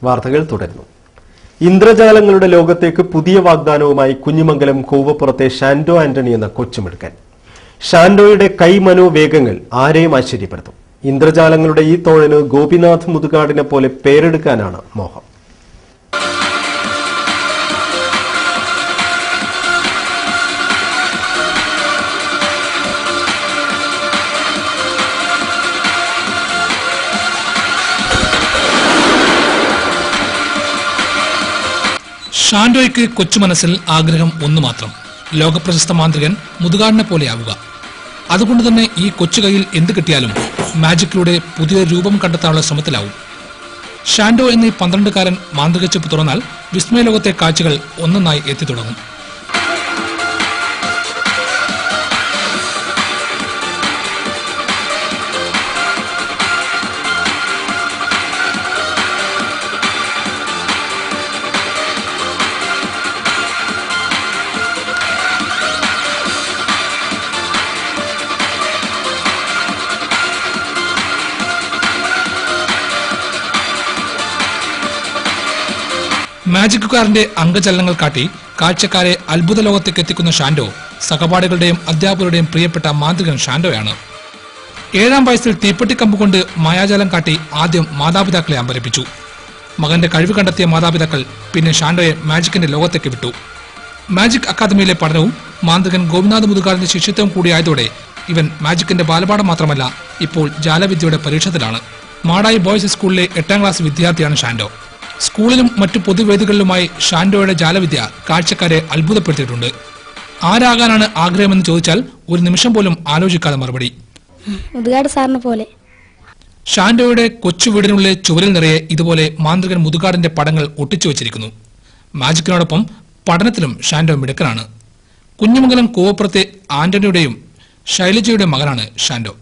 വാർത്തകൾ തുടരുന്നു. ഇന്ദ്രജാലങ്ങളുടെ ലോകത്തേക്ക് പുതിയ വാഗ്ദാനവുമായി കുഞ്ഞിമംഗലം കൂവപ്പുറത്തെ ഷാൻഡോ ആന്റണി എന്ന കൊച്ചുമിടുക്കൻ. ഷാൻഡോയുടെ കൈമനോവേഗങ്ങൾ ആരെയും ആശ്ചര്യപ്പെടുത്തും. ഇന്ദ്രജാലങ്ങളുടെ ഈ തോഴന് ഗോപിനാഥ് മുതുകാടിനെ പോലെ പേരെടുക്കാനാണ് മോഹം. ഷാൻഡോയ്ക്ക് കൊച്ചുമനസ്സിൽ ആഗ്രഹം ഒന്നു മാത്രം, ലോകപ്രശസ്ത മാന്ത്രികൻ മുതുകാടിനെ പോലെയാവുക. അതുകൊണ്ട് തന്നെ ഈ കൊച്ചു കൈയിൽ എന്ത് കിട്ടിയാലും മാജിക്കിലൂടെ പുതിയൊരു രൂപം കണ്ടെത്താനുള്ള ശ്രമത്തിലാവും. ഷാൻഡോ എന്നീ 12കാരൻ മാന്ത്രിക ചെപ്പ് തുറന്നാൽ വിസ്മയലോകത്തെ കാഴ്ചകൾ ഒന്നൊന്നായി എത്തിത്തുടങ്ങും. മാജിക്കുകാരന്റെ അംഗചലനങ്ങൾ കാട്ടി കാഴ്ചക്കാരെ അത്ഭുത ലോകത്തേക്ക് എത്തിക്കുന്ന ഷാൻഡോ സഹപാഠികളുടെയും അധ്യാപകരുടെയും പ്രിയപ്പെട്ട മാന്ത്രികൻ ഷാൻഡോയാണ്. 7ാം വയസ്സിൽ തീപ്പെട്ടിക്കമ്പ് കൊണ്ട് മായാജാലം കാട്ടി ആദ്യം മാതാപിതാക്കളെ അമ്പരപ്പിച്ചു. മകന്റെ കഴിവ് കണ്ടെത്തിയ മാതാപിതാക്കൾ പിന്നെ ഷാൻഡോയെ മാജിക്കിന്റെ ലോകത്തേക്ക് വിട്ടു. മാജിക് അക്കാദമിയിലെ പഠനവും മാന്ത്രികൻ ഗോപിനാഥ് മുതുകാടിന്റെ ശിഷ്യത്വം കൂടിയായതോടെ ഇവൻ മാജിക്കിന്റെ ബാലപാഠം മാത്രമല്ല, ഇപ്പോൾ ജാലവിദ്യയുടെ പരീക്ഷത്തിലാണ്. മാടായി ബോയ്സ് സ്കൂളിലെ 8ാം ക്ലാസ് വിദ്യാർത്ഥിയാണ് ഷാൻഡോ. സ്കൂളിലും മറ്റു പൊതുവേദികളിലുമായി ഷാൻഡോയുടെ ജാലവിദ്യ കാഴ്ചക്കാരെ അത്ഭുതപ്പെടുത്തിയിട്ടുണ്ട്. ആരാകാനാണ് ആഗ്രഹമെന്ന് ചോദിച്ചാൽ ഒരു നിമിഷം പോലും ആലോചിക്കാതെ മറുപടി, മുതുകാട് സാറിനെ പോലെ. ഷാൻഡോയുടെ കൊച്ചു വീടിനുള്ളിലെ ചുവരിൽ നിറയെ ഇതുപോലെ മാന്ത്രികൻ മുതുകാടിന്റെ പടങ്ങൾ ഒട്ടിച്ചു വച്ചിരിക്കുന്നു. മാജിക്കിനോടൊപ്പം പഠനത്തിലും ഷാൻഡോ മിടുക്കനാണ്. കുഞ്ഞിമംഗലം കൂവപ്പുറത്തെ ആന്റണിയുടെയും ശൈലജയുടെ മകനാണ് ഷാൻഡോ.